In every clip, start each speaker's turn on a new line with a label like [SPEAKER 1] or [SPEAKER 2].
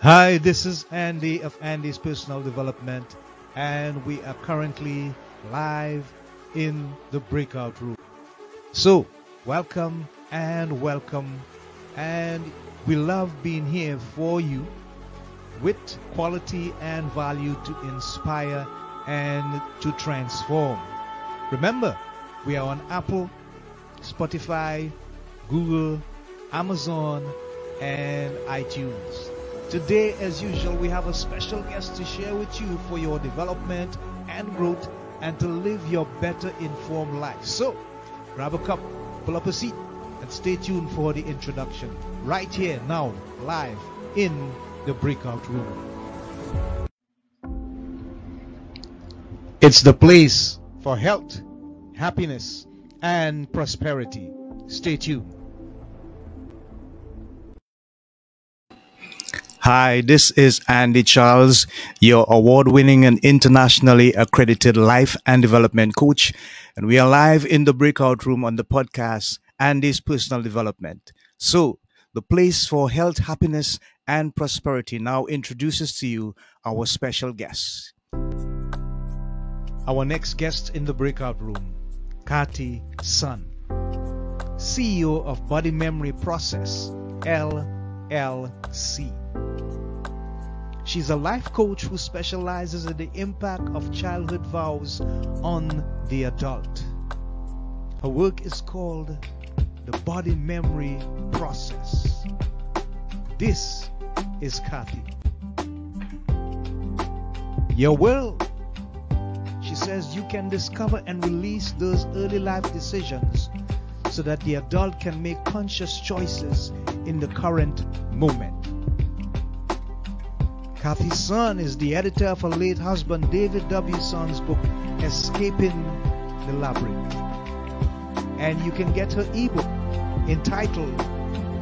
[SPEAKER 1] Hi, this is Andy of Andy's Personal Development, and we are currently live in the breakout room. So, welcome, and we love being here for you with quality and value to inspire and to transform. Remember, we are on Apple, Spotify, Google, Amazon, and iTunes. Today, as usual, we have a special guest to share with you for your development and growth and to live your better informed life. So, grab a cup, pull up a seat, and stay tuned for the introduction. Right here, now, live in the breakout room. It's the place for health, happiness, and prosperity. Stay tuned. Hi, this is Andy Charles, your award-winning and internationally accredited life and development coach. And we are live in the breakout room on the podcast, Andy's Personal Development. So, the place for health, happiness, and prosperity now introduces to you our special guest. Our next guest in the breakout room, Kathy Sohn, CEO of Body Memory Process, LLC. She's a life coach who specializes in the impact of childhood vows on the adult. Her work is called the Body Memory Process. This is Kathy. Your will, she says, you can discover and release those early life decisions so that the adult can make conscious choices in the current moment. Kathy Sohn is the editor of her late husband David W. Sohn's book, Escaping the Labyrinth. And you can get her ebook entitled,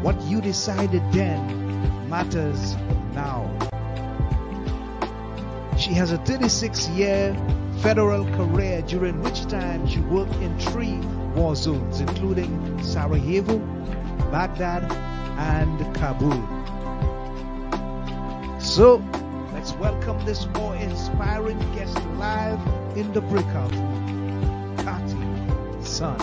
[SPEAKER 1] What You Decided Then Matters Now. She has a 36-year federal career during which time she worked in 3 war zones, including Sarajevo, Baghdad, and Kabul. So, let's welcome this more inspiring guest live in the breakout room, Kathy Sohn.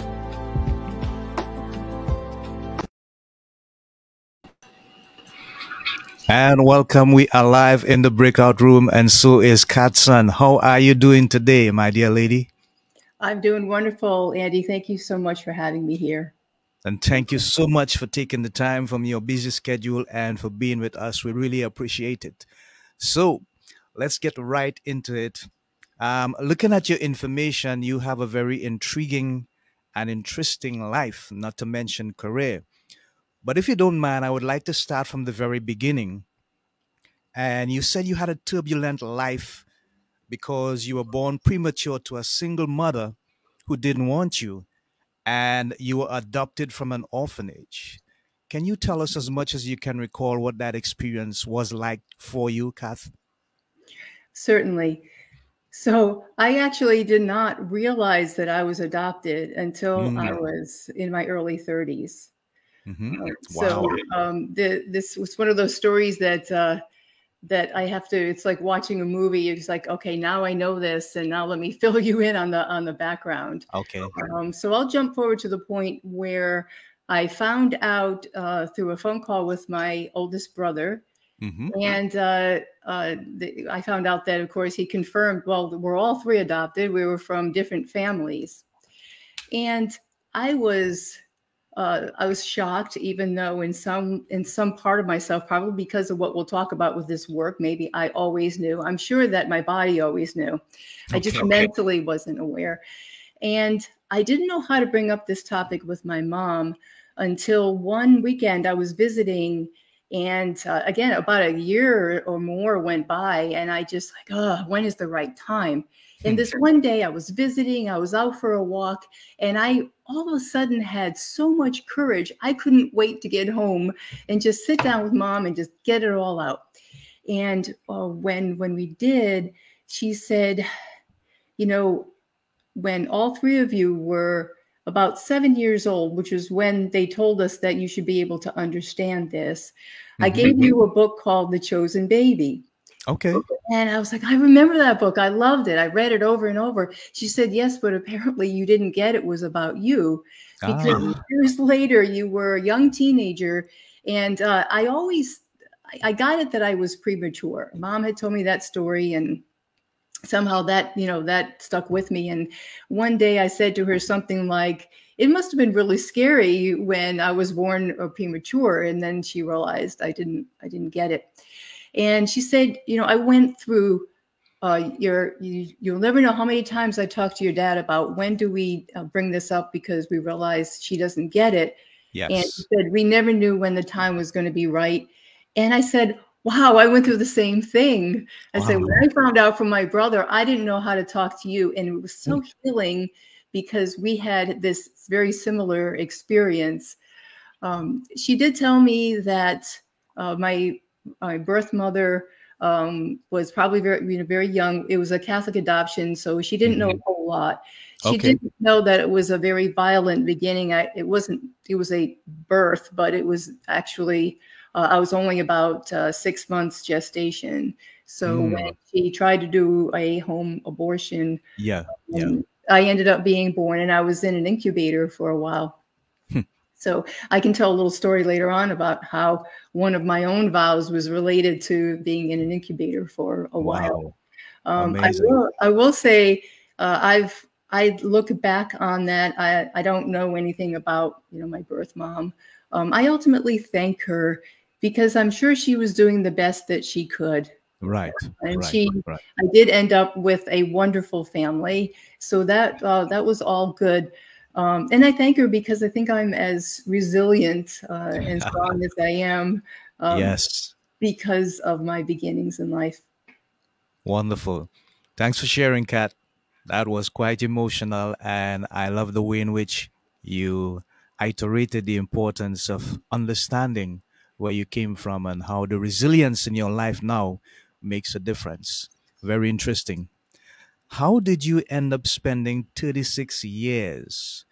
[SPEAKER 1] And welcome, we are live in the breakout room, and so is Kat Sohn. How are you doing today, my dear lady?
[SPEAKER 2] I'm doing wonderful, Andy. Thank you so much for having me here.
[SPEAKER 1] And thank you so much for taking the time from your busy schedule and for being with us. We really appreciate it. So let's get right into it. Looking at your information, you have a very intriguing and interesting life, not to mention career. But if you don't mind, I would like to start from the very beginning. And you said you had a turbulent life because you were born premature to a single mother who didn't want you, and you were adopted from an orphanage. Can you tell us as much as you can recall what that experience was like for you, Kath?
[SPEAKER 2] Certainly. So I actually did not realize that I was adopted until I was in my early 30s. So this was one of those stories that that I have to. It's like watching a movie. It's like, okay, now I know this, and now let me fill you in on the background.
[SPEAKER 1] Okay.
[SPEAKER 2] So I'll jump forward to the point where I found out through a phone call with my oldest brother. And I found out that, of course, he confirmed, well, we're all 3 adopted. We were from different families. And I was shocked, even though in some part of myself, probably because of what we'll talk about with this work, maybe I always knew. I'm sure that my body always knew. I just mentally wasn't aware. And I didn't know how to bring up this topic with my mom until one weekend I was visiting. And again, about a year or more went by, and I just like, oh, when is the right time? And this one day I was visiting, I was out for a walk, and I all of a sudden had so much courage. I couldn't wait to get home and just sit down with Mom and just get it all out. And when we did, she said, you know, when all 3 of you were about 7 years old, which is when they told us that you should be able to understand this, I gave you a book called The Chosen Baby.
[SPEAKER 1] Okay.
[SPEAKER 2] And I was like, I remember that book. I loved it. I read it over and over. She said, yes, but apparently you didn't get it was about you, because years later you were a young teenager. And I got it that I was premature. Mom had told me that story, and somehow that, that stuck with me. And one day I said to her something like, it must have been really scary when I was born premature. And then she realized I didn't get it. And she said, I went through you'll never know how many times I talked to your dad about when do we bring this up, because we realize she doesn't get it.
[SPEAKER 1] Yes.
[SPEAKER 2] And she said, we never knew when the time was going to be right. And I said, wow, I went through the same thing. I said, when I found out from my brother, I didn't know how to talk to you. And it was so healing, because we had this very similar experience. She did tell me that my birth mother was probably very young. It was a Catholic adoption, so she didn't know a whole lot. She didn't know that it was a very violent beginning. It was a birth, but it was actually, I was only about 6 months gestation. So when she tried to do a home abortion, I ended up being born, and I was in an incubator for a while. So I can tell a little story later on about how one of my own vows was related to being in an incubator for a while. I will say I look back on that. I don't know anything about my birth mom. I ultimately thank her, because I'm sure she was doing the best that she could.
[SPEAKER 1] Right.
[SPEAKER 2] And I did end up with a wonderful family. So that was all good. And I thank her, because I think I'm as resilient and strong as I am because of my beginnings in life.
[SPEAKER 1] Wonderful. Thanks for sharing, Kat. That was quite emotional, and I love the way in which you iterated the importance of understanding where you came from and how the resilience in your life now makes a difference. Very interesting. How did you end up spending 36 years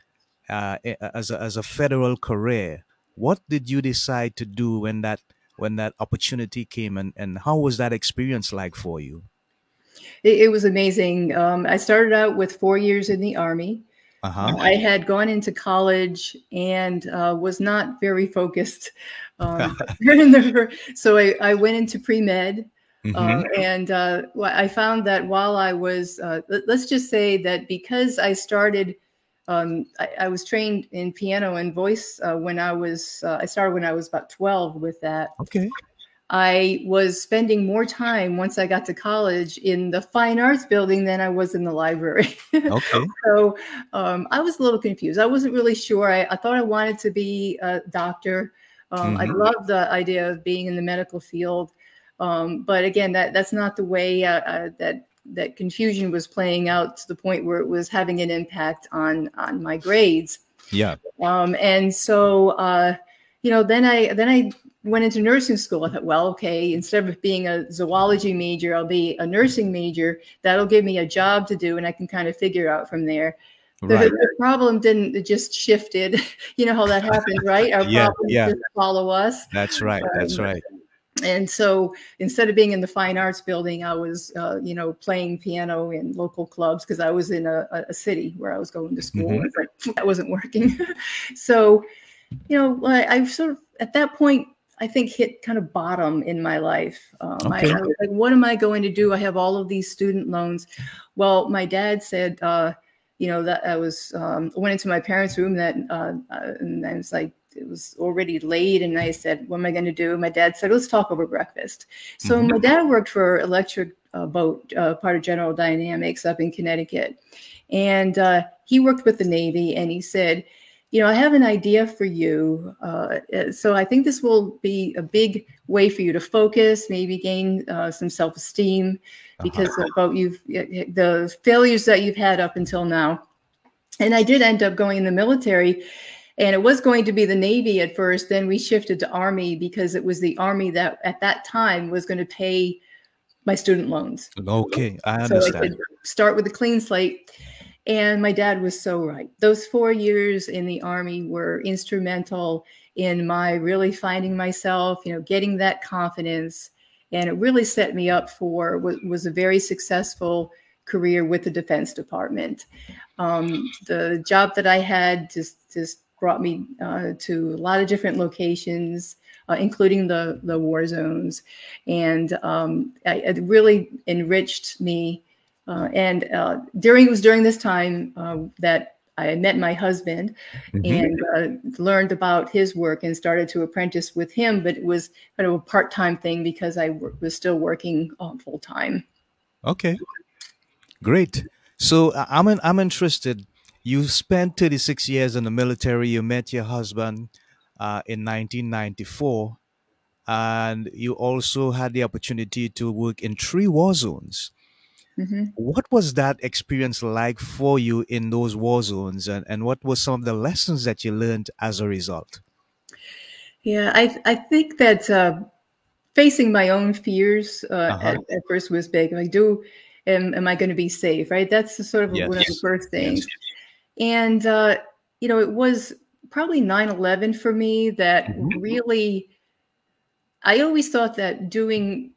[SPEAKER 1] as a federal career? What did you decide to do when that opportunity came, and how was that experience like for you?
[SPEAKER 2] It was amazing. I started out with 4 years in the Army. I had gone into college and was not very focused. So I went into pre-med. And I found that while I was, let's just say that because I started, I was trained in piano and voice when I started when I was about 12 with that.
[SPEAKER 1] Okay.
[SPEAKER 2] I was spending more time once I got to college in the fine arts building than I was in the library.
[SPEAKER 1] Okay.
[SPEAKER 2] So I was a little confused. I wasn't really sure. I thought I wanted to be a doctor. I loved the idea of being in the medical field. But again, that's not the way that confusion was playing out to the point where it was having an impact on my grades.
[SPEAKER 1] Yeah.
[SPEAKER 2] And so, then I went into nursing school. I thought, well, okay, instead of being a zoology major, I'll be a nursing major. That'll give me a job to do, and I can kind of figure out from there. The problem didn't, it just shifted. You know how that happens, right? Our problems just follow us.
[SPEAKER 1] That's right. That's right.
[SPEAKER 2] And so instead of being in the fine arts building, I was, playing piano in local clubs, because I was in a city where I was going to school. That wasn't working. So, I sort of, at that point, I think hit kind of bottom in my life. I was like, what am I going to do? I have all of these student loans. Well, my dad said, that I went into my parents' room and I was like, it was already late, and I said, what am I going to do? My dad said, let's talk over breakfast. So my dad worked for Electric Boat, part of General Dynamics up in Connecticut. And he worked with the Navy, and he said, I have an idea for you. So I think this will be a big way for you to focus, maybe gain some self-esteem because of the failures that you've had up until now. And I did end up going in the military. And it was going to be the Navy at first. Then we shifted to Army, because it was the Army that at that time was going to pay my student loans.
[SPEAKER 1] Okay, I understand.
[SPEAKER 2] So I could start with a clean slate. And my dad was so right. Those 4 years in the Army were instrumental in my really finding myself, getting that confidence. And it really set me up for what was a very successful career with the Defense Department. The job that I had just brought me to a lot of different locations, including the war zones. And it really enriched me. And it was during this time that I met my husband and learned about his work and started to apprentice with him. But it was kind of a part-time thing because I was still working full-time.
[SPEAKER 1] Okay, great. So I'm interested. You spent 36 years in the military. You met your husband in 1994, and you also had the opportunity to work in 3 war zones.
[SPEAKER 2] Mm-hmm.
[SPEAKER 1] What was that experience like for you in those war zones, and what were some of the lessons that you learned as a result?
[SPEAKER 2] Yeah, I think that facing my own fears
[SPEAKER 1] Uh-huh.
[SPEAKER 2] at first was big. Like, am I going to be safe? Right. That's sort of one of the
[SPEAKER 1] Yes.
[SPEAKER 2] first things.
[SPEAKER 1] Yes.
[SPEAKER 2] And, it was probably 9/11 for me that
[SPEAKER 1] Hmm.
[SPEAKER 2] really, I always thought that doing,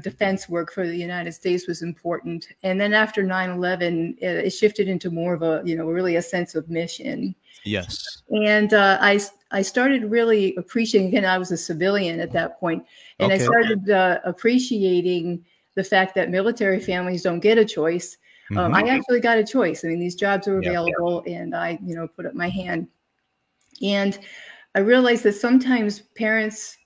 [SPEAKER 2] defense work for the United States was important. And then after 9/11, it shifted into more of a, really a sense of mission.
[SPEAKER 1] Yes.
[SPEAKER 2] And I started really appreciating, again, I was a civilian at that point, and I
[SPEAKER 1] Okay.
[SPEAKER 2] started appreciating the fact that military families don't get a choice.
[SPEAKER 1] Hmm.
[SPEAKER 2] I actually got a choice. I mean, these jobs are
[SPEAKER 1] Yeah.
[SPEAKER 2] available, and I, put up my hand. And I realized that sometimes parents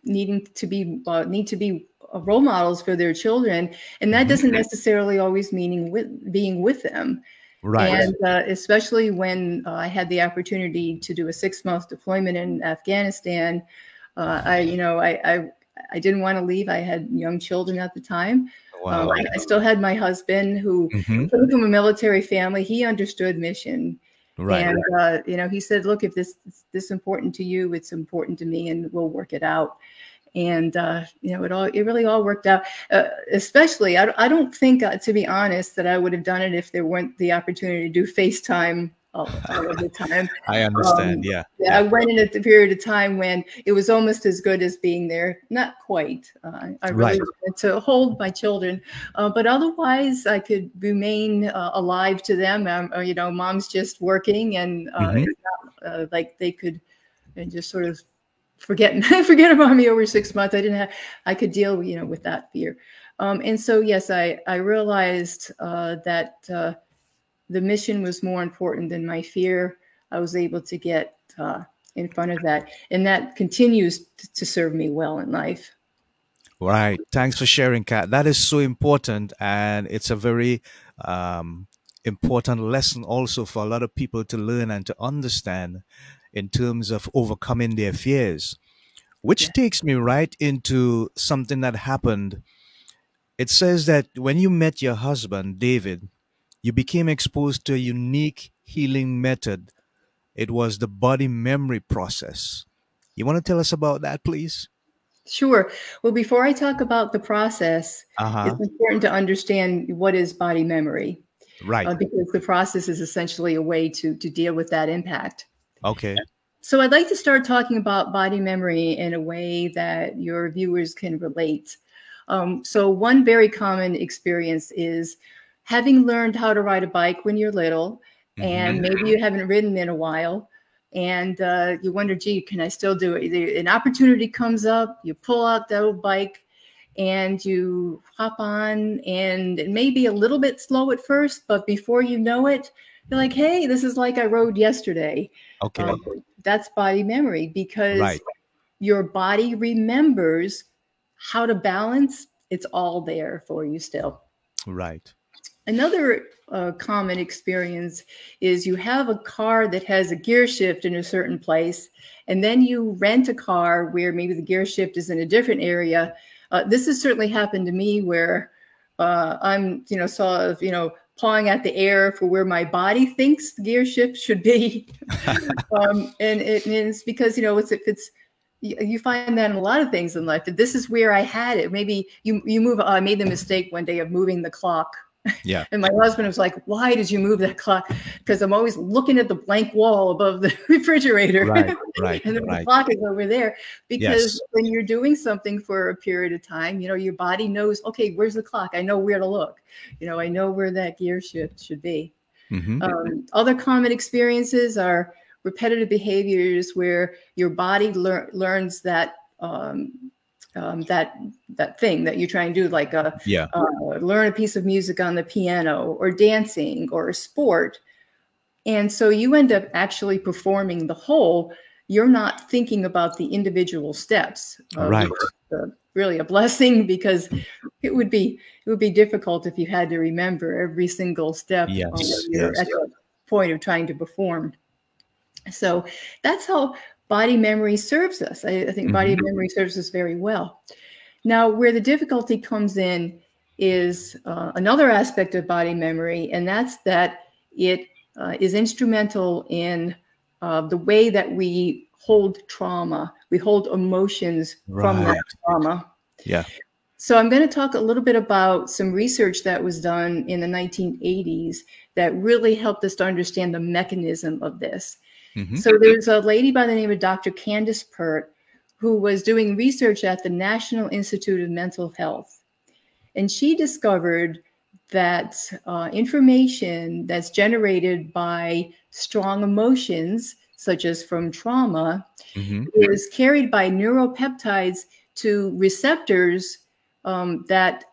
[SPEAKER 2] need to be role models for their children, and that
[SPEAKER 1] Hmm.
[SPEAKER 2] doesn't necessarily always meaning being with them.
[SPEAKER 1] Right.
[SPEAKER 2] And especially when I had the opportunity to do a 6-month deployment in Afghanistan, I didn't want to leave. I had young children at the time.
[SPEAKER 1] Wow.
[SPEAKER 2] I still had my husband who
[SPEAKER 1] Hmm.
[SPEAKER 2] came from a military family. He understood mission.
[SPEAKER 1] Right.
[SPEAKER 2] And, he said, look, if this important to you, it's important to me, and we'll work it out. And, it really all worked out. Especially, I don't think, to be honest, that I would have done it if there weren't the opportunity to do FaceTime all of the time.
[SPEAKER 1] I understand. Yeah.
[SPEAKER 2] I
[SPEAKER 1] Yeah.
[SPEAKER 2] went in at the period of time when it was almost as good as being there. Not quite. I really
[SPEAKER 1] Right.
[SPEAKER 2] wanted to hold my children, but otherwise I could remain alive to them. Mom's just working, and
[SPEAKER 1] Hmm.
[SPEAKER 2] it's not like they could just sort of forget forget about me over 6 months. I could deal with that fear. And so, yes, I realized that the mission was more important than my fear. I was able to get in front of that, and that continues to serve me well in life.
[SPEAKER 1] Right. Thanks for sharing, Kat. That is so important, and it's a very important lesson also for a lot of people to learn and to understand in terms of overcoming their fears.
[SPEAKER 2] Yeah.
[SPEAKER 1] Which takes me right into something that happened. It says that when you met your husband, David, you became exposed to a unique healing method. It was the body memory process. You want to tell us about that, please?
[SPEAKER 2] Sure. Well, before I talk about the process,
[SPEAKER 1] Uh huh.
[SPEAKER 2] it's important to understand what is body memory,
[SPEAKER 1] Right.
[SPEAKER 2] because the process is essentially a way to deal with that impact.
[SPEAKER 1] Okay.
[SPEAKER 2] So I'd like to start talking about body memory in a way that your viewers can relate. So one very common experience is having learned how to ride a bike when you're little,
[SPEAKER 1] Hmm.
[SPEAKER 2] and maybe you haven't ridden in a while, and you wonder, gee, can I still do it? An opportunity comes up, you pull out that old bike, and you hop on, and it may be a little bit slow at first, but before you know it, you're like, hey, this is like I rode yesterday.
[SPEAKER 1] Okay.
[SPEAKER 2] Um, that's body memory, because
[SPEAKER 1] Right.
[SPEAKER 2] your body remembers how to balance. It's all there for you still.
[SPEAKER 1] Right.
[SPEAKER 2] Another common experience is you have a car that has a gear shift in a certain place, and then you rent a car where maybe the gear shift is in a different area. This has certainly happened to me, where I'm, sort of, pawing at the air for where my body thinks the gear shift should be. And it's because, you find that in a lot of things in life, that this is where I had it. Maybe you move. I made the mistake one day of moving the clock
[SPEAKER 1] Yeah.
[SPEAKER 2] And my husband was like, why did you move that clock? Because I'm always looking at the blank wall above the refrigerator.
[SPEAKER 1] Right.
[SPEAKER 2] And then the
[SPEAKER 1] Right.
[SPEAKER 2] clock is over there. Because
[SPEAKER 1] Yes.
[SPEAKER 2] when you're doing something for a period of time, your body knows, okay, where's the clock? I know where to look. I know where that gear shift should be. Other common experiences are repetitive behaviors where your body learns that that thing that you're trying to do, like learn a piece of music on the piano or dancing or a sport. And so you end up actually performing the whole. You're not thinking about the individual steps.
[SPEAKER 1] Right.
[SPEAKER 2] Really a blessing, because it would be difficult if you had to remember every single step
[SPEAKER 1] Yes.
[SPEAKER 2] when you're at the point of trying to perform. So that's how body memory serves us. I think body memory serves us very well. Now, where the difficulty comes in is another aspect of body memory, and that's that it is instrumental in the way that we hold trauma. We hold emotions from that trauma.
[SPEAKER 1] Yeah. So
[SPEAKER 2] I'm going to talk a little bit about some research that was done in the 1980s that really helped us to understand the mechanism of this. So there's a lady by the name of Dr. Candace Pert, who was doing research at the National Institute of Mental Health. And she discovered that information that's generated by strong emotions, such as from trauma, is carried by neuropeptides to receptors that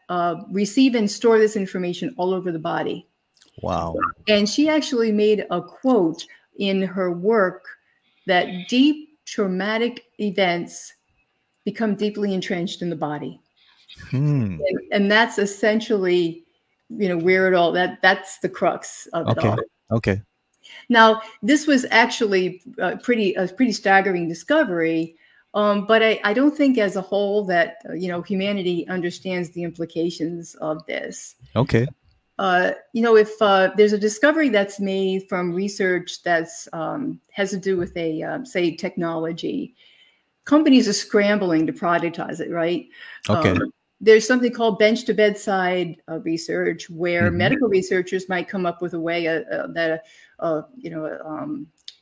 [SPEAKER 2] receive and store this information all over the body.
[SPEAKER 1] Wow.
[SPEAKER 2] And she actually made a quote in her work that deep traumatic events become deeply entrenched in the body. And that's essentially, where it all, that's the crux of it all.
[SPEAKER 1] Okay.
[SPEAKER 2] Now, this was actually a pretty staggering discovery, but I don't think as a whole that, humanity understands the implications of this.
[SPEAKER 1] Okay.
[SPEAKER 2] If there's a discovery that's made from research that's has to do with say technology, companies are scrambling to productize it, right?
[SPEAKER 1] Okay.
[SPEAKER 2] There's something called bench to bedside research, where medical researchers might come up with a way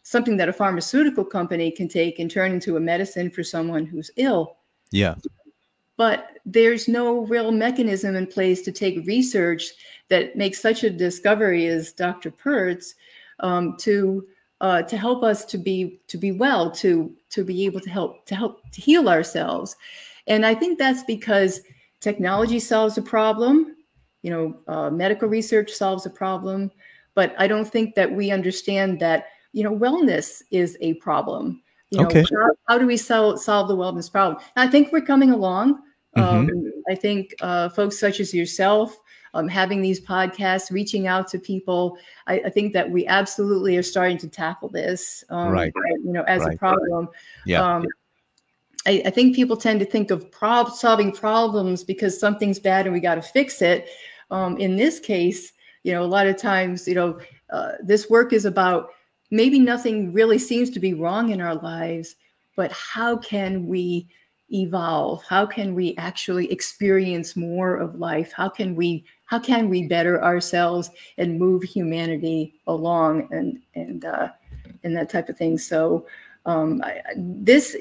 [SPEAKER 2] something that a pharmaceutical company can take and turn into a medicine for someone who's ill.
[SPEAKER 1] Yeah.
[SPEAKER 2] But there's no real mechanism in place to take research that makes such a discovery as Dr. Pert's to help us to be well, to be able to help to heal ourselves. And I think that's because technology solves a problem, medical research solves a problem, but I don't think that we understand that wellness is a problem. How do we solve the wellness problem? And I think we're coming along. I think folks such as yourself, having these podcasts, reaching out to people, I think that we absolutely are starting to tackle this, as a problem.
[SPEAKER 1] Yeah.
[SPEAKER 2] I think people tend to think of solving problems because something's bad and we got to fix it. In this case, a lot of times, this work is about maybe nothing really seems to be wrong in our lives, but how can we evolve? How can we actually experience more of life? How can we better ourselves and move humanity along and that type of thing? So this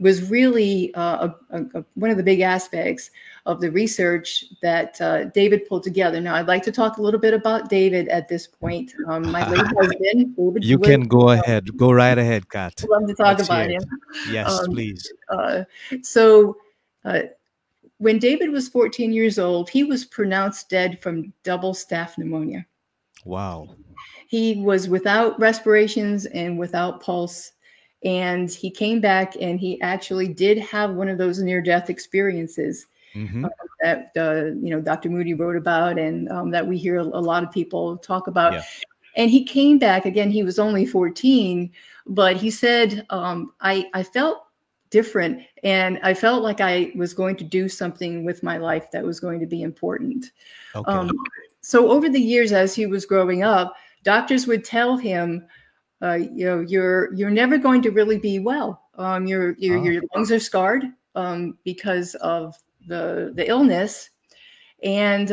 [SPEAKER 2] was really one of the big aspects of the research that David pulled together. Now, I'd like to talk a little bit about David at this point. My late husband, David.
[SPEAKER 1] You can go ahead. Go right ahead, Kat.
[SPEAKER 2] I'd love to talk about him.
[SPEAKER 1] Yes, please.
[SPEAKER 2] When David was 14 years old, he was pronounced dead from double staph pneumonia.
[SPEAKER 1] Wow.
[SPEAKER 2] He was without respirations and without pulse. And he came back and he actually did have one of those near-death experiences that, Dr. Moody wrote about and that we hear a lot of people talk about. Yeah. And he came back again. He was only 14, but he said, I felt different and I felt like I was going to do something with my life that was going to be important. Okay. So over the years, as he was growing up, doctors would tell him, you're never going to really be well. Your lungs are scarred because of the illness, and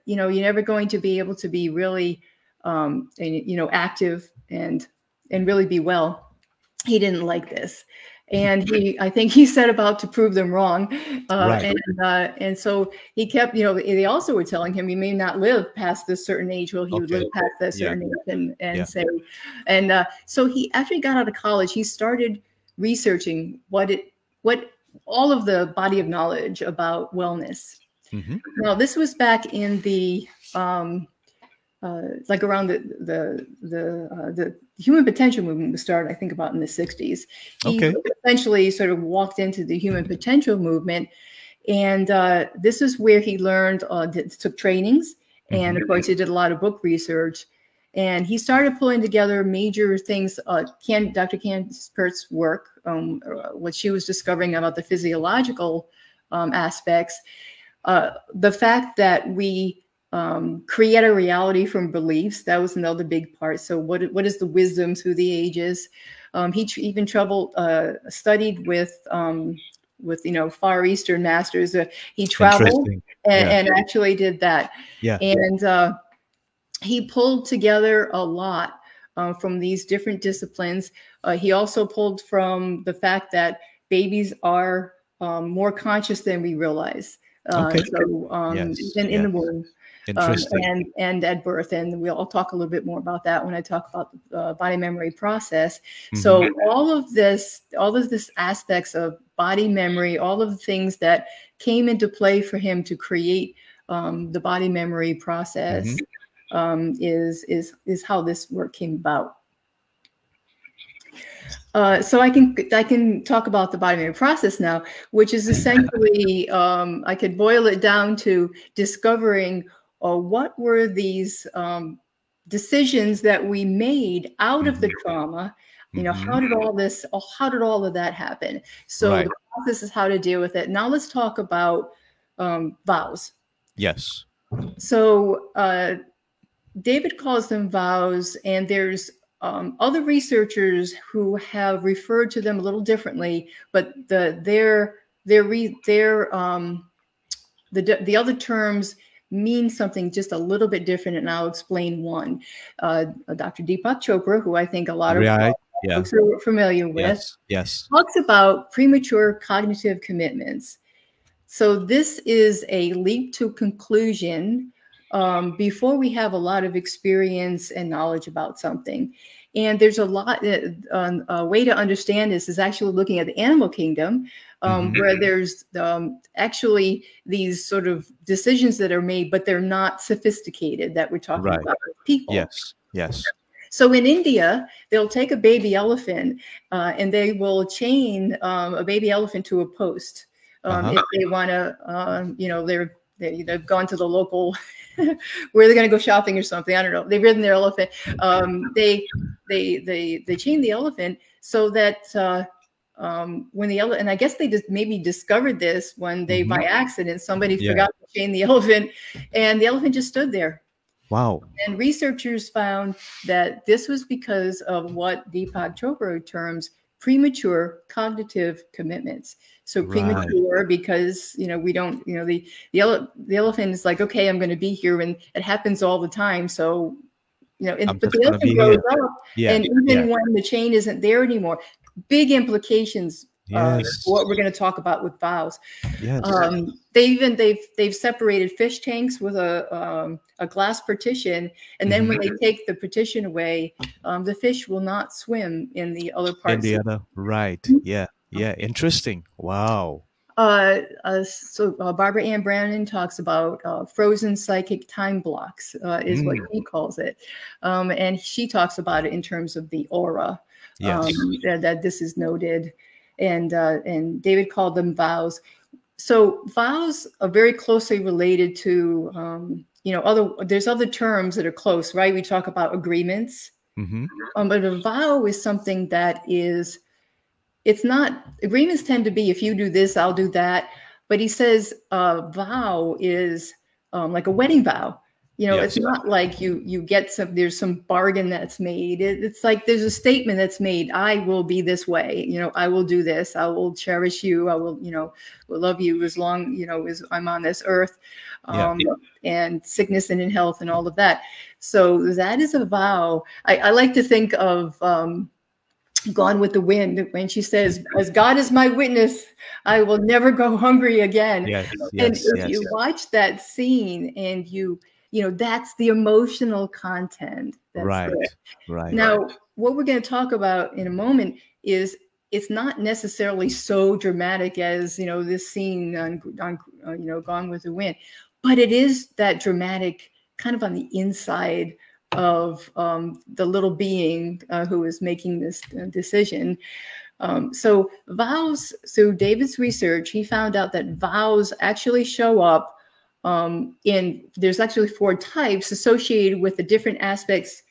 [SPEAKER 2] you know, you're never going to be able to be really, you know, active and really be well. He didn't like this. And I think he set about to prove them wrong.
[SPEAKER 1] Right.
[SPEAKER 2] And so he kept, you know, they also were telling him, you may not live past this certain age. Well, he would live past that certain age and say, and so he actually got out of college. He started researching what all of the body of knowledge about wellness. Now, this was back in the, like around the human potential movement was started, I think, about in the 60s. He essentially sort of walked into the human potential movement. And this is where he learned, took trainings. And of course, he did a lot of book research. And he started pulling together major things, Dr. Candace Pert's work, what she was discovering about the physiological aspects, the fact that we create a reality from beliefs. That was another big part. So what is the wisdom through the ages? He even studied with, you know, Far Eastern masters. He traveled and actually did that. And he pulled together a lot from these different disciplines. He also pulled from the fact that babies are more conscious than we realize. So in the womb. And at birth, and we'll talk a little bit more about that when I talk about the body memory process. So all of this aspects of body memory, all of the things that came into play for him to create the body memory process is how this work came about. So I can talk about the body memory process now, which is essentially I could boil it down to discovering what were these decisions that we made out of the trauma. You know, how did all of that happen? So the process is how to deal with it. Now let's talk about vows.
[SPEAKER 1] Yes.
[SPEAKER 2] So David calls them vows, and there's other researchers who have referred to them a little differently, but the other terms mean something just a little bit different, and I'll explain one. Dr. Deepak Chopra, who I think a lot of folks are familiar with, talks about premature cognitive commitments. So this is a leap to conclusion before we have a lot of experience and knowledge about something. And there's a way to understand this is actually looking at the animal kingdom, where there's actually these sort of decisions that are made, but they're not sophisticated that we're talking about with people.
[SPEAKER 1] Yes.
[SPEAKER 2] So in India, they'll take a baby elephant and they will chain a baby elephant to a post. If they want to, you know, they've gone to the local where they're going to go shopping or something. I don't know. They've ridden their elephant. They chain the elephant so that when the elephant, and I guess they just maybe discovered this when they by accident somebody forgot to chain the elephant, and the elephant just stood there.
[SPEAKER 1] Wow.
[SPEAKER 2] And researchers found that this was because of what Deepak Chopra terms premature cognitive commitments. So premature because, you know, we don't, you know, the elephant is like, okay, I'm going to be here, and it happens all the time. So, you know, but the elephant grows up, and even when the chain isn't there anymore, big implications. What we're going to talk about with vows. They've separated fish tanks with a glass partition, and then when they take the partition away, the fish will not swim in the other parts.
[SPEAKER 1] Interesting. Wow.
[SPEAKER 2] So Barbara Ann Brannon talks about frozen psychic time blocks, is what he calls it, and she talks about it in terms of the aura. That this is noted. And David called them vows. So vows are very closely related to, you know, there's other terms that are close, right? We talk about agreements, but a vow is something that it's not, agreements tend to be, if you do this, I'll do that. But he says vow is like a wedding vow. You know, it's not like you get there's some bargain that's made. It's like there's a statement that's made. I will be this way. You know, I will do this. I will cherish you. I will, you know, will love you as long, you know, as I'm on this earth, and sickness and in health and all of that. So that is a vow. I like to think of Gone with the Wind when she says, "As God is my witness, I will never go hungry again." And if you watch that scene and you know, that's the emotional content. That's
[SPEAKER 1] right.
[SPEAKER 2] Now, what we're going to talk about in a moment is it's not necessarily so dramatic as, you know, this scene on you know, Gone with the Wind, but it is that dramatic kind of on the inside of the little being who is making this decision. So vows, through David's research, he found out that vows actually show up there's actually 4 types associated with the different aspects,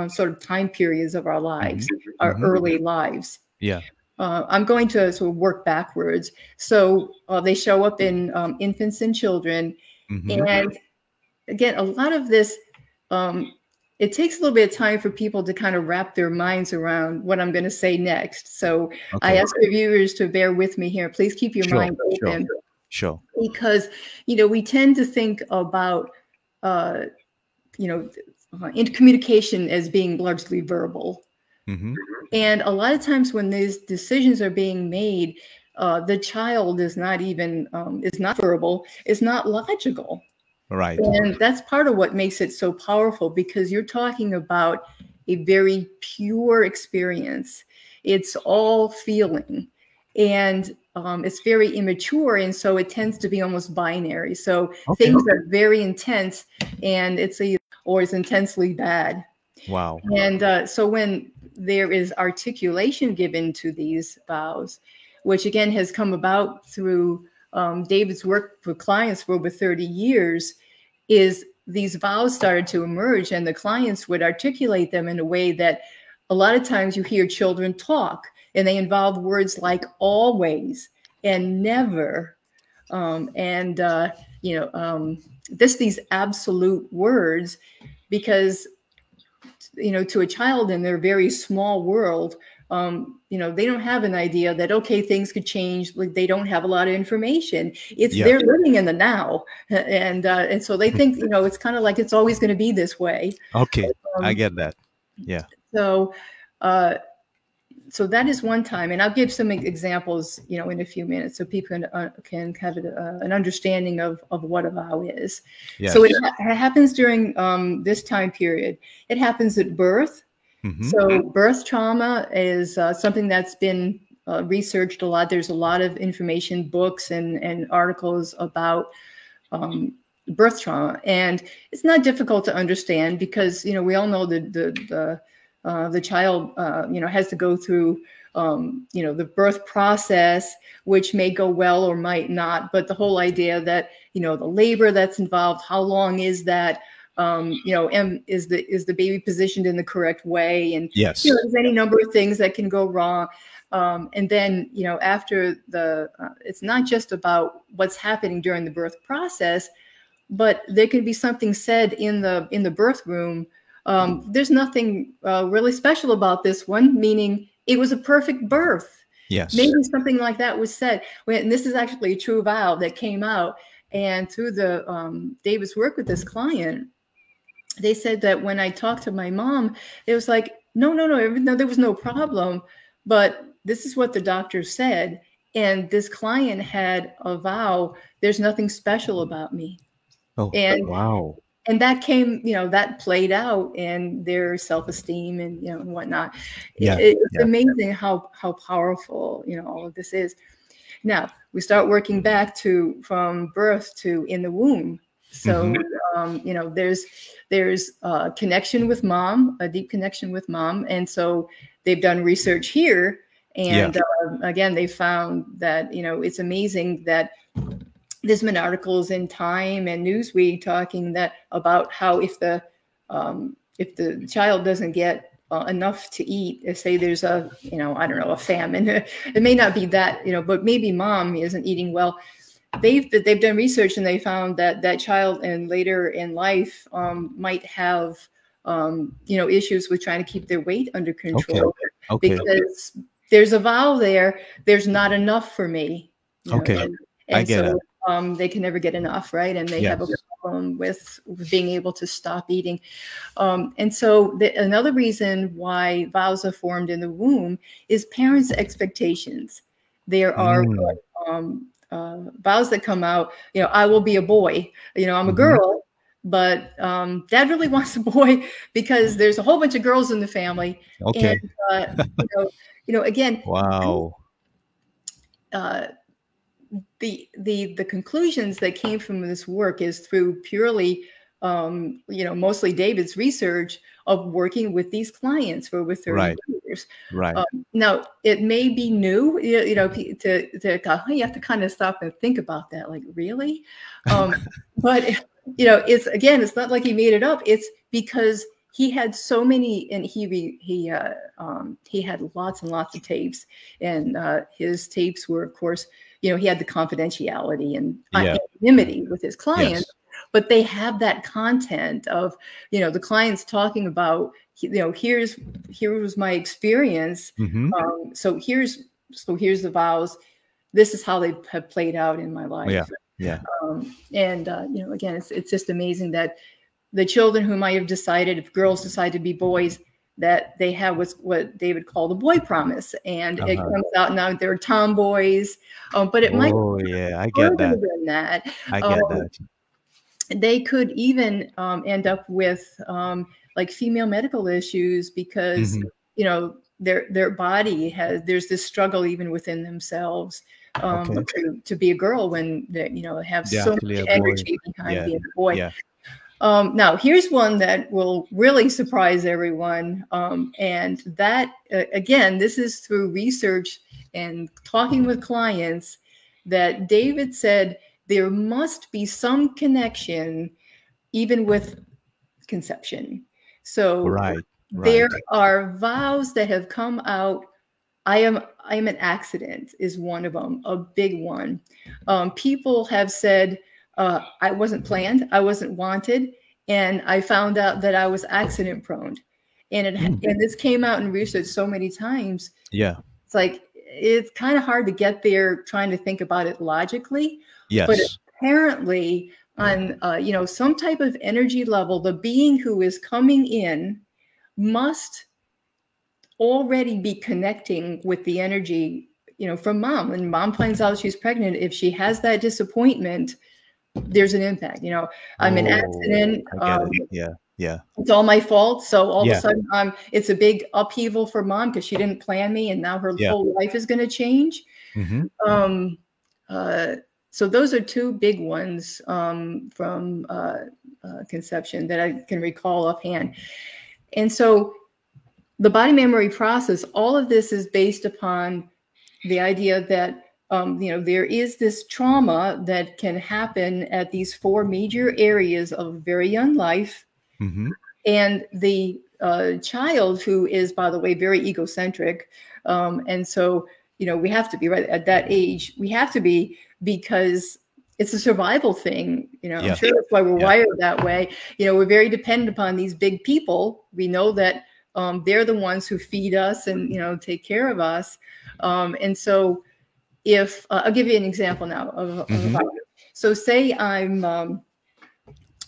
[SPEAKER 2] sort of time periods of our lives, our early lives. I'm going to sort of work backwards. So they show up in infants and children. And again, a lot of this, it takes a little bit of time for people to kind of wrap their minds around what I'm going to say next. So I ask the viewers to bear with me here. Please keep your mind open.
[SPEAKER 1] Sure.
[SPEAKER 2] Because, you know, we tend to think about, you know, communication as being largely verbal. And a lot of times when these decisions are being made, the child is not even, is not verbal, is not logical.
[SPEAKER 1] Right.
[SPEAKER 2] And that's part of what makes it so powerful, because you're talking about a very pure experience. It's all feeling. And it's very immature, and so it tends to be almost binary. So things are very intense, and it's intensely bad.
[SPEAKER 1] Wow.
[SPEAKER 2] And so when there is articulation given to these vows, which again has come about through David's work for clients for over 30 years, is these vows started to emerge, and the clients would articulate them in a way that a lot of times you hear children talk, and they involve words like always and never, you know, these absolute words, because, you know, to a child in their very small world, you know, they don't have an idea that, okay, things could change. Like, they don't have a lot of information. They're living in the now. And so they think, you know, it's kind of like it's always going to be this way.
[SPEAKER 1] Okay. I get that. Yeah.
[SPEAKER 2] So, so that is one time, and I'll give some examples, you know, in a few minutes, so people can have an understanding of what a vow is. So it happens during this time period. It happens at birth. So birth trauma is something that's been researched a lot. There's a lot of information, books and articles about birth trauma, and it's not difficult to understand, because, you know, we all know the child, you know, has to go through, you know, the birth process, which may go well or might not. But the whole idea that, you know, the labor that's involved, how long is that, you know, and is the baby positioned in the correct way? And you know, there's any number of things that can go wrong. And then, you know, after it's not just about what's happening during the birth process, but there can be something said in the birth room. There's nothing really special about this one, meaning it was a perfect birth. Maybe something like that was said. And this is actually a true vow that came out. And through David's work with this client, they said that when I talked to my mom, it was like, no, there was no problem. But this is what the doctor said. And this client had a vow, there's nothing special about me. Wow. And that came, you know, that played out in their self-esteem and, you know, and whatnot. It's amazing how powerful, you know, all of this is. Now we start working back from birth to in the womb. So, you know, there's a connection with mom, a deep connection with mom. And so they've done research here. And again, they found that, you know, it's amazing that there's been articles in Time and Newsweek talking about how if the child doesn't get enough to eat, say there's a, you know, I don't know, a famine, it may not be that, you know, but maybe mom isn't eating well. they've done research, and they found that that child and later in life might have issues with trying to keep their weight under control, because there's a vow there. There's not enough for me. And so they can never get enough, right? And they have a problem with being able to stop eating. And so another reason why vows are formed in the womb is parents' expectations. There are vows that come out, I will be a boy, I'm a girl, but dad really wants a boy because there's a whole bunch of girls in the family. And, again,
[SPEAKER 1] wow.
[SPEAKER 2] The conclusions that came from this work is through purely, mostly David's research of working with these clients for over 30 years.
[SPEAKER 1] Right.
[SPEAKER 2] Now, it may be new, you have to kind of stop and think about that. Like, really? But, it's not like he made it up. It's because he had so many, and he had lots and lots of tapes, and his tapes were, of course, he had the confidentiality and anonymity with his clients, but they have that content of, the clients talking about, here was my experience. So here's the vows. This is how they have played out in my life. Again, it's just amazing that the children who might have decided, if girls decide to be boys, that they have what David called a boy promise, and it comes out now they're tomboys, but it might
[SPEAKER 1] I get that.
[SPEAKER 2] Than that.
[SPEAKER 1] I get that.
[SPEAKER 2] They could even end up with like female medical issues because their body there's this struggle even within themselves to be a girl when they have so much energy behind being a boy. Now, here's one that will really surprise everyone. And that, again, this is through research and talking with clients, that David said there must be some connection even with conception. So there are vows that have come out. I am an accident is one of them, a big one. People have said, I wasn't planned, I wasn't wanted, and I found out that I was accident prone. And and this came out in research so many times. It's like, it's kind of hard to get there trying to think about it logically. But apparently on some type of energy level, the being who is coming in must already be connecting with the energy, from mom. When mom finds out she's pregnant, if she has that disappointment, there's an impact. I'm an accident. It's all my fault. So all of a sudden, it's a big upheaval for mom because she didn't plan me, and now her whole life is going to change. So those are two big ones from conception that I can recall offhand. And so the body memory process, all of this is based upon the idea that there is this trauma that can happen at these four major areas of very young life. And the child, who is, by the way, very egocentric. And so, we have to be right at that age. We have to be, because it's a survival thing. I'm sure that's why we're wired that way. We're very dependent upon these big people. We know that they're the ones who feed us and, take care of us. And so, if I'll give you an example now of so say I'm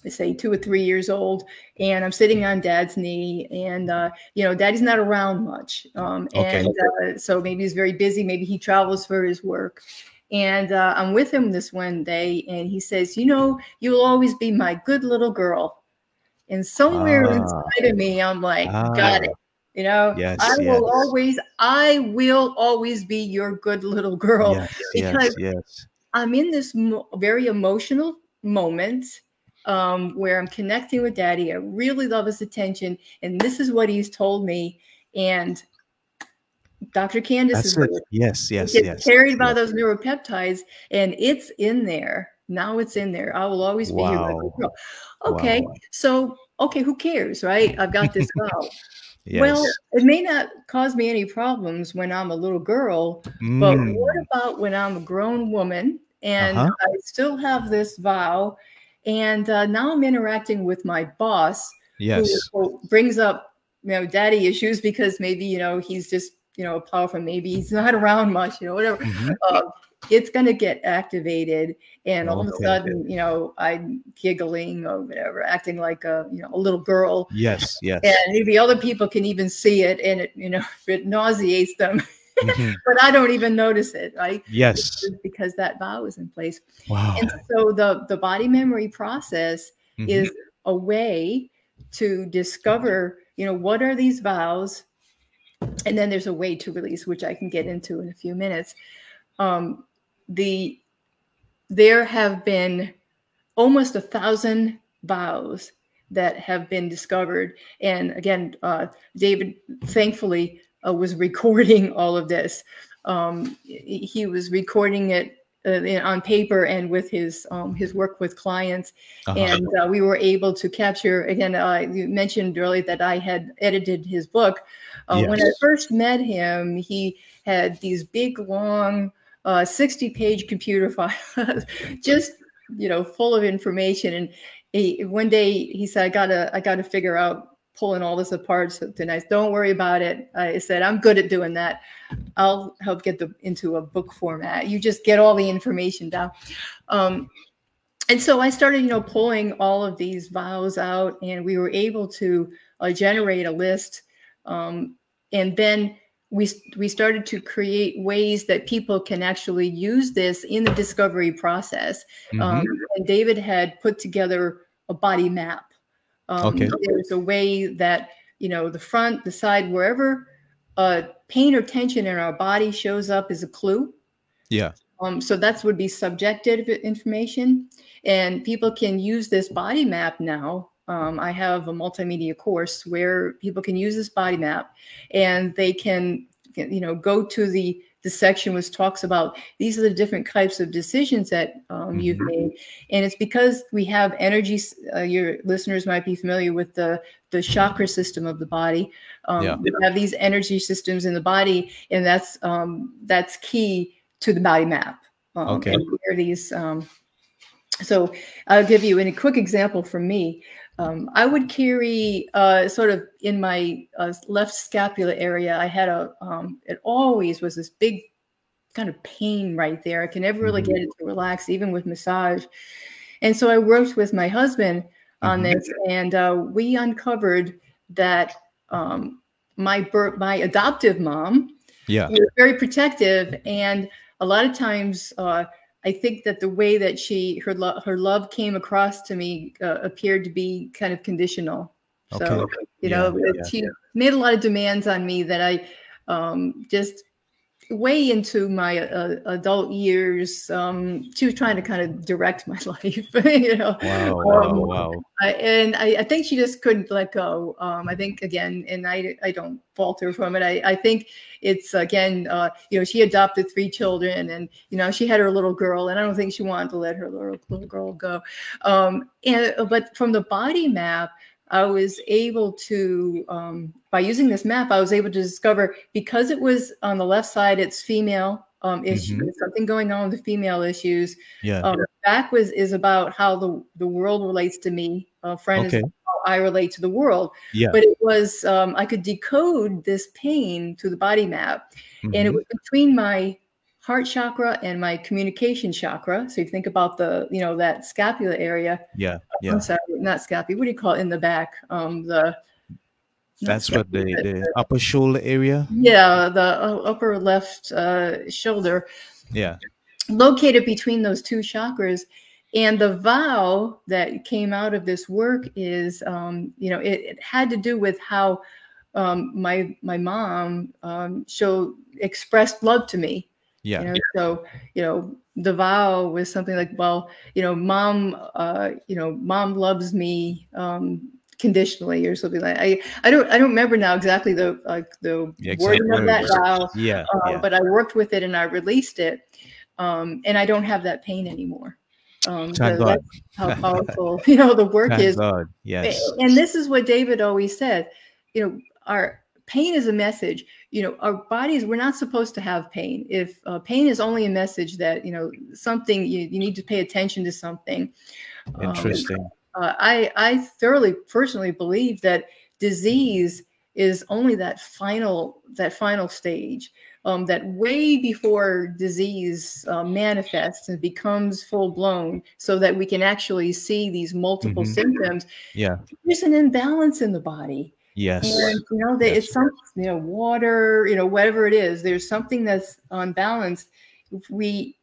[SPEAKER 2] say 2 or 3 years old, and I'm sitting on dad's knee, and daddy's not around much, and so maybe he's very busy, maybe he travels for his work, and I'm with him this one day, and he says, you'll always be my good little girl. And somewhere inside of me, I'm like, got it. I will always be your good little girl, because I'm in this very emotional moment where I'm connecting with daddy. I really love his attention, and this is what he's told me. And Dr. Candace gets carried by those neuropeptides, and it's in there. Now it's in there. I will always be your good little girl. Okay, so who cares, right? I've got this vow. Well, it may not cause me any problems when I'm a little girl, but what about when I'm a grown woman and
[SPEAKER 1] Uh-huh.
[SPEAKER 2] I still have this vow. And now I'm interacting with my boss, who
[SPEAKER 1] Yes.
[SPEAKER 2] brings up, daddy issues, because maybe, he's just, powerful. Maybe he's not around much, whatever.
[SPEAKER 1] Mm-hmm.
[SPEAKER 2] It's going to get activated. And all of a
[SPEAKER 1] Okay.
[SPEAKER 2] sudden, I'm giggling or whatever, acting like a little girl.
[SPEAKER 1] Yes. Yes.
[SPEAKER 2] And maybe other people can even see it, and it, it nauseates them.
[SPEAKER 1] Mm-hmm.
[SPEAKER 2] But I don't even notice it, right?
[SPEAKER 1] Yes.
[SPEAKER 2] Because that vow is in place.
[SPEAKER 1] Wow.
[SPEAKER 2] And so the body memory process
[SPEAKER 1] Mm-hmm.
[SPEAKER 2] is a way to discover, what are these vows? And then there's a way to release, which I can get into in a few minutes. There have been almost 1,000 vows that have been discovered. And again, David, thankfully, was recording all of this. He was recording it on paper and with his work with clients. And we were able to capture, again, you mentioned earlier that I had edited his book. When I first met him, he had these big, long, 60-page computer files, just, full of information. And one day he said, I gotta figure out pulling all this apart. So tonight, don't worry about it. I said, I'm good at doing that. I'll help get into a book format. You just get all the information down. And so I started, pulling all of these vows out, and we were able to generate a list. And then we started to create ways that people can actually use this in the discovery process. And David had put together a body map. There's a way that, the front, the side, wherever pain or tension in our body shows up is a clue.
[SPEAKER 1] Yeah.
[SPEAKER 2] So that would be subjective information, and people can use this body map now. I have a multimedia course where people can use this body map, and they can, go to the section which talks about these are the different types of decisions that you've made. And it's because we have energy. Your listeners might be familiar with the chakra system of the body. We have these energy systems in the body, and that's key to the body map. And where these, so I'll give you a quick example from me. I would carry sort of in my left scapula area. I had it always was this big kind of pain right there. I can never really get it to relax, even with massage. And so I worked with my husband on this, and we uncovered that my adoptive mom was very protective, and a lot of times I think that the way that her love came across to me appeared to be kind of conditional. So, she made a lot of demands on me that I just way into my adult years. She was trying to kind of direct my life,
[SPEAKER 1] Wow.
[SPEAKER 2] And I think she just couldn't let go. I think, again, and I don't falter from it. I think it's, again, she adopted 3 children, and, she had her little girl, and I don't think she wanted to let her little girl go. But from the body map, I was able to, by using this map, I was able to discover, because it was on the left side, it's female issues, something going on with the female issues. Back is about how the world relates to me. Friend is how I relate to the world. But it was, I could decode this pain through the body map. And it was between my heart chakra and my communication chakra. So you think about that scapula area. I'm sorry, not scapula. What do you call it in the back?
[SPEAKER 1] That's what the upper shoulder area.
[SPEAKER 2] Yeah, the upper left shoulder.
[SPEAKER 1] Yeah.
[SPEAKER 2] Located between those 2 chakras. And the vow that came out of this work is, it had to do with how my mom expressed love to me. So, the vow was something like, well, mom loves me conditionally, or something like that. I don't remember now exactly the wording of that vow. But I worked with it and I released it. And I don't have that pain anymore.
[SPEAKER 1] Thank
[SPEAKER 2] so
[SPEAKER 1] God.
[SPEAKER 2] That's how powerful, the work
[SPEAKER 1] Thank
[SPEAKER 2] is.
[SPEAKER 1] God. Yes.
[SPEAKER 2] And this is what David always said, our pain is a message. Our bodies, we're not supposed to have pain. If pain is only a message that, something, you need to pay attention to something.
[SPEAKER 1] Interesting.
[SPEAKER 2] I thoroughly, personally believe that disease is only that final stage, that way before disease manifests and becomes full blown, so that we can actually see these multiple symptoms.
[SPEAKER 1] Yeah.
[SPEAKER 2] There's an imbalance in the body.
[SPEAKER 1] Yes.
[SPEAKER 2] And it's some, water, whatever it is, there's something that's unbalanced. If we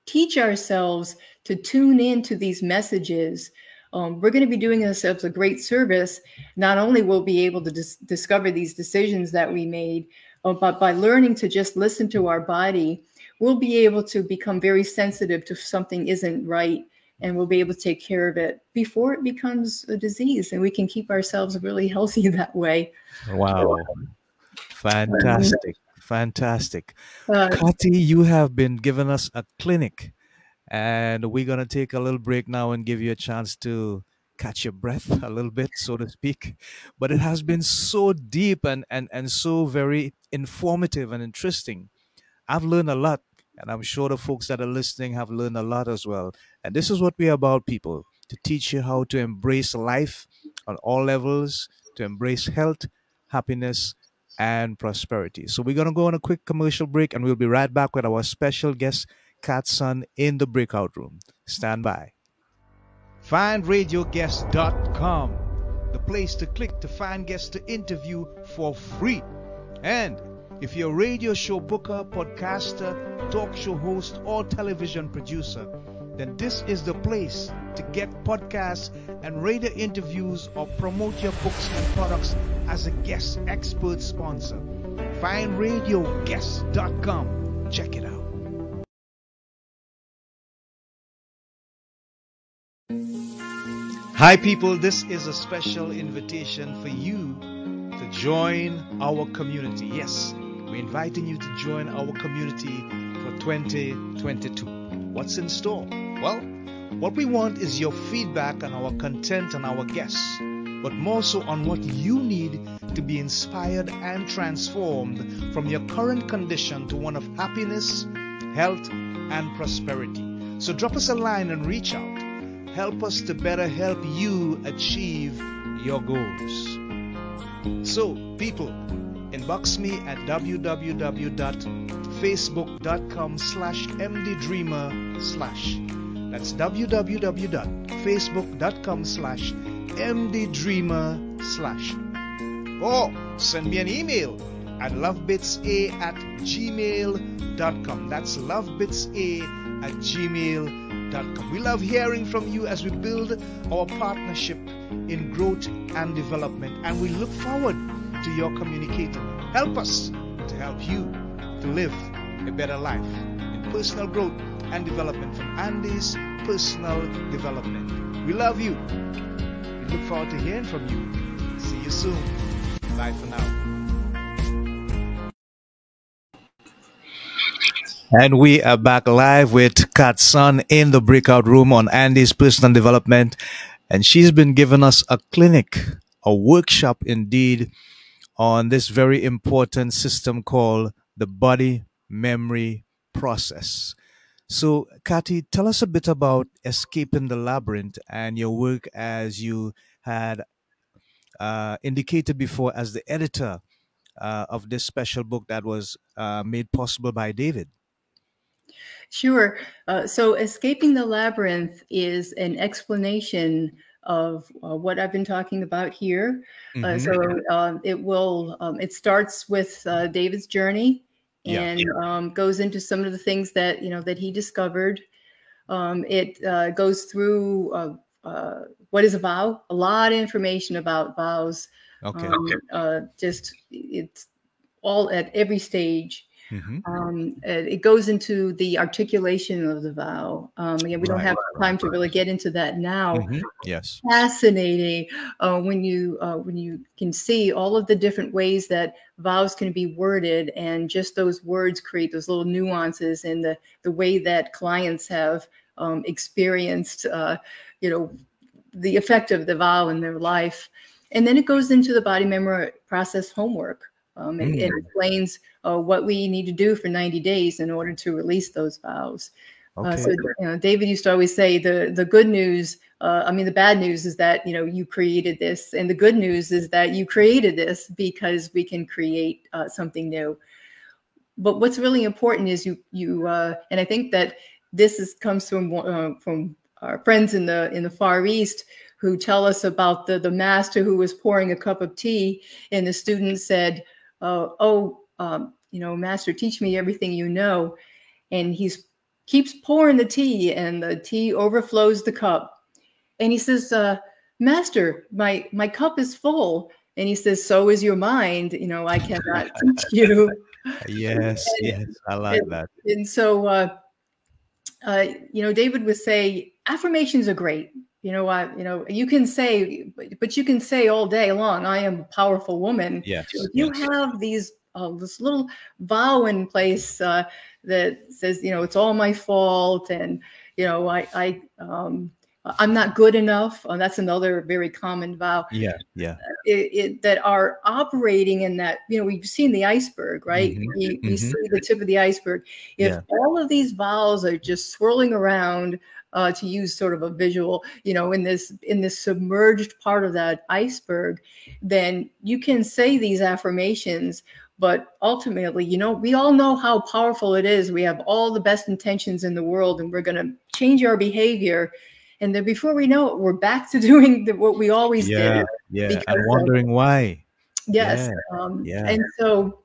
[SPEAKER 2] teach ourselves to tune into these messages, we're going to be doing ourselves a great service. Not only will we be able to discover these decisions that we made, but by learning to just listen to our body, we'll be able to become very sensitive to if something isn't right, and we'll be able to take care of it before it becomes a disease, and we can keep ourselves really healthy that way.
[SPEAKER 1] Wow. Fantastic. Fantastic. Kati, you have been giving us a clinic, and we're going to take a little break now and give you a chance to catch your breath a little bit, so to speak. But it has been so deep and so very informative and interesting. I've learned a lot, and I'm sure the folks that are listening have learned a lot as well. And this is what we're about, people, to teach you how to embrace life on all levels, to embrace health, happiness, and prosperity. So we're going to go on a quick commercial break, and we'll be right back with our special guest, Kat Sohn, in the breakout room. Stand by. FindRadioGuest.com, the place to click to find guests to interview for free. And if you're a radio show booker, podcaster, talk show host, or television producer, then this is the place to get podcasts and radio interviews or promote your books and products as a guest expert sponsor. FindRadioGuest.com. Check it out. Hi, people. This is a special invitation for you to join our community. Yes, we're inviting you to join our community for 2022. What's in store? Well, what we want is your feedback on our content and our guests, but more so on what you need to be inspired and transformed from your current condition to one of happiness, health, and prosperity. So drop us a line and reach out. Help us to better help you achieve your goals. So, people, inbox me at www.facebook.com/mddreamer/. That's www.facebook.com/mddreamer/. Or send me an email at lovebitsa@gmail.com. That's lovebitsa@gmail.com. We love hearing from you as we build our partnership in growth and development, and we look forward to your communicating. Help us to help you to live a better life in personal growth and development from Andy's Personal Development. We love you. We look forward to hearing from you. See you soon. Bye for now. And we are back live with Kat Sohn in the breakout room on Andy's Personal Development. And she's been giving us a clinic, a workshop indeed, on this very important system called the body memory process. So, Kati, tell us a bit about Escaping the Labyrinth and your work, as you had indicated before, as the editor of this special book that was made possible by David.
[SPEAKER 2] Sure. So Escaping the Labyrinth is an explanation of what I've been talking about here. It starts with David's journey and goes into some of the things that, that he discovered. It goes through what is a vow, a lot of information about vows.
[SPEAKER 1] Okay.
[SPEAKER 2] It's all at every stage. It goes into the articulation of the vow. Again, we don't have time to really get into that now.
[SPEAKER 1] Yes.
[SPEAKER 2] Fascinating when you can see all of the different ways that vows can be worded, and just those words create those little nuances in the way that clients have experienced, the effect of the vow in their life. And then it goes into the body memory process homework. It explains what we need to do for 90 days in order to release those vows.
[SPEAKER 1] Okay.
[SPEAKER 2] So David used to always say the good news, the bad news is that, you created this. And the good news is that you created this because we can create something new. But what's really important is you and I think that this comes from our friends in the Far East, who tell us about the master who was pouring a cup of tea, and the student said, master, teach me everything you know. And he keeps pouring the tea, and the tea overflows the cup. And he says, master, my cup is full. And he says, so is your mind. I cannot teach you.
[SPEAKER 1] Yes, yes, I like that.
[SPEAKER 2] And so, David would say, affirmations are great. You can say, but you can say all day long, I am a powerful woman.
[SPEAKER 1] Yes.
[SPEAKER 2] If you have this little vow in place that says, it's all my fault, and I'm not good enough. That's another very common vow.
[SPEAKER 1] Yeah.
[SPEAKER 2] That are operating in that. We've seen the iceberg, right? We see the tip of the iceberg. If all of these vows are just swirling around, to use sort of a visual, in this submerged part of that iceberg, then you can say these affirmations. But ultimately, we all know how powerful it is. We have all the best intentions in the world, and we're going to change our behavior. And then before we know it, we're back to doing what we always did.
[SPEAKER 1] Yeah, and wondering why.
[SPEAKER 2] Yes. And so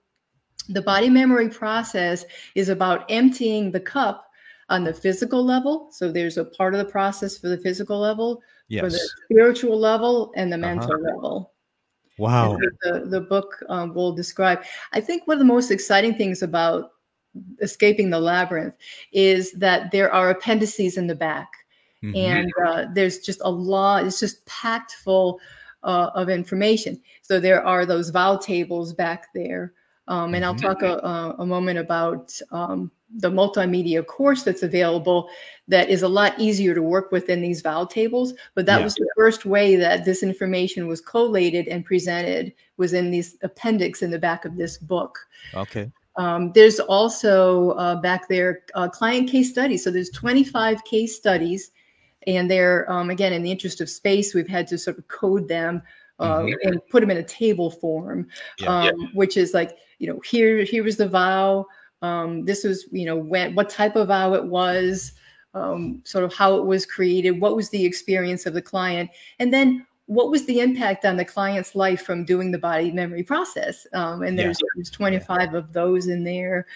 [SPEAKER 2] the body memory process is about emptying the cup on the physical level. So there's a part of the process for the physical level, for the spiritual level, and the mental level.
[SPEAKER 1] Wow.
[SPEAKER 2] The book will describe. I think one of the most exciting things about escaping the labyrinth is that there are appendices in the back. And there's just a lot. It's just packed full of information. So there are those vow tables back there. And I'll talk a moment about the multimedia course that's available that is a lot easier to work with than these vow tables. But that was the first way that this information was collated and presented, was in these appendix in the back of this book.
[SPEAKER 1] Okay.
[SPEAKER 2] There's also back there client case studies. So there's 25 case studies. And they're, again, in the interest of space, we've had to sort of code them and put them in a table form, which is like, here was the vow. This was, what type of vow it was, sort of how it was created, what was the experience of the client, and then what was the impact on the client's life from doing the body memory process. And there's 25 of those in there.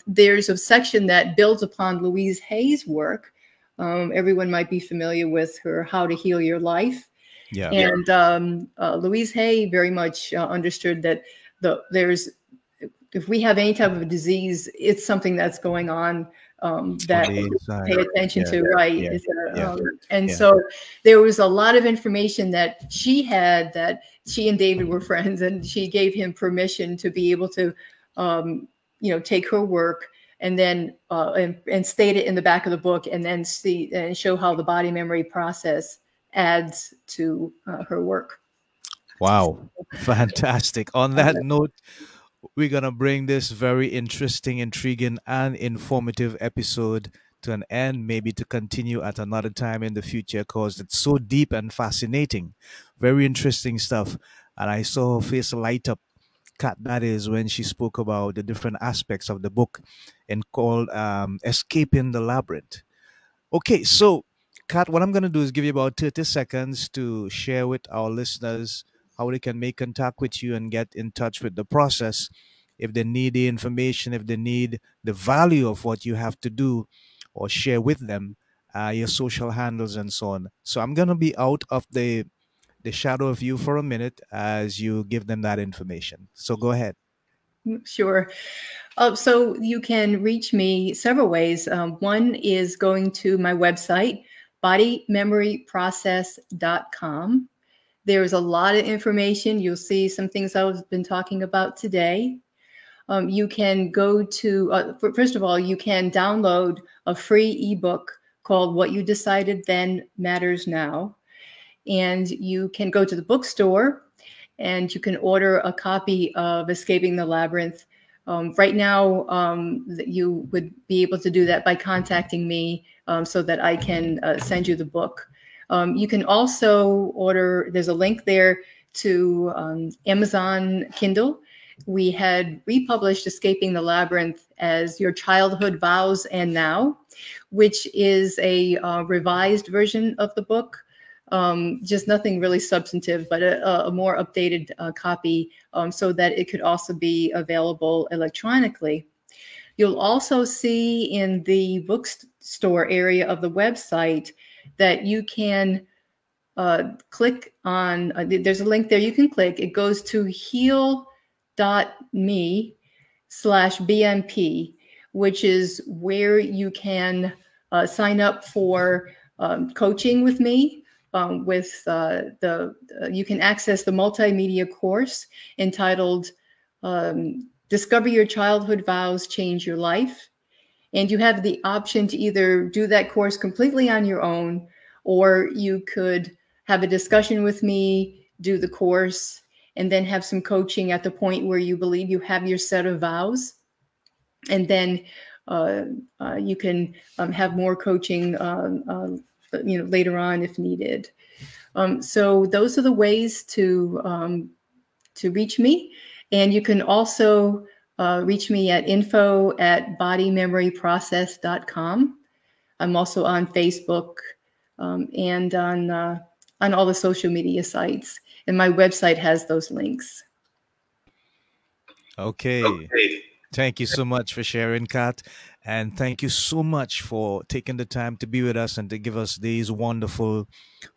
[SPEAKER 2] There's a section that builds upon Louise Hay's work. Everyone might be familiar with her How to Heal Your Life. And Louise Hay very much understood that if we have any type of a disease, it's something that's going on that we pay attention to, right? So there was a lot of information that she had, that she and David were friends, and she gave him permission to be able to, take her work and then and state it in the back of the book, and then see and show how the body memory process adds to her work.
[SPEAKER 1] Wow, fantastic. On that note, we're going to bring this very interesting, intriguing, and informative episode to an end, maybe to continue at another time in the future, because it's so deep and fascinating. Very interesting stuff. And I saw her face light up, Kat, that is, when she spoke about the different aspects of the book and called Escaping the Labyrinth. Okay, so Kat, what I'm going to do is give you about 30 seconds to share with our listeners how they can make contact with you and get in touch with the process. If they need the information, if they need the value of what you have to do or share with them, your social handles and so on. So I'm going to be out of the shadow of you for a minute as you give them that information. So go ahead.
[SPEAKER 2] Sure. So you can reach me several ways. One is going to my website, bodymemoryprocess.com. There's a lot of information. You'll see some things I've been talking about today. You can go to, first of all, you can download a free ebook called What You Decided Then Matters Now. And you can go to the bookstore and you can order a copy of Escaping the Labyrinth. Right now, you would be able to do that by contacting me so that I can send you the book. You can also order, there's a link there to Amazon Kindle. We had republished Escaping the Labyrinth as Your Childhood Vows and Now, which is a revised version of the book. Just nothing really substantive, but a more updated copy so that it could also be available electronically. You'll also see in the bookstore area of the website that you can click on, there's a link there you can click. It goes to heal.me/BMP, which is where you can sign up for coaching with me. You can access the multimedia course entitled Discover Your Childhood Vows, Change Your Life. And you have the option to either do that course completely on your own, or you could have a discussion with me, do the course, and then have some coaching at the point where you believe you have your set of vows. And then you can have more coaching later on if needed. So those are the ways to reach me. And you can also reach me at info@bodymemoryprocess.com. I'm also on Facebook and on all the social media sites. And my website has those links.
[SPEAKER 1] Okay. Thank you so much for sharing, Kat. And thank you so much for taking the time to be with us and to give us these wonderful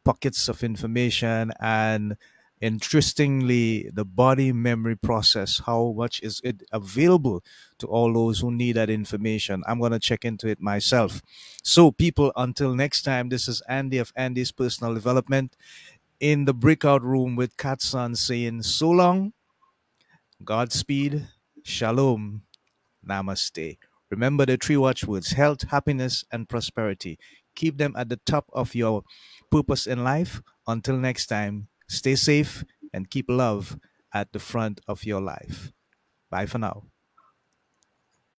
[SPEAKER 1] pockets of information. And interestingly, the body memory process, how much is it available to all those who need that information? I'm going to check into it myself. So, people, until next time, this is Andy of Andy's Personal Development in the breakout room with Kat Sohn saying so long, Godspeed, Shalom, Namaste. Remember the three watchwords: health, happiness, and prosperity. Keep them at the top of your purpose in life. Until next time, stay safe and keep love at the front of your life. Bye for now.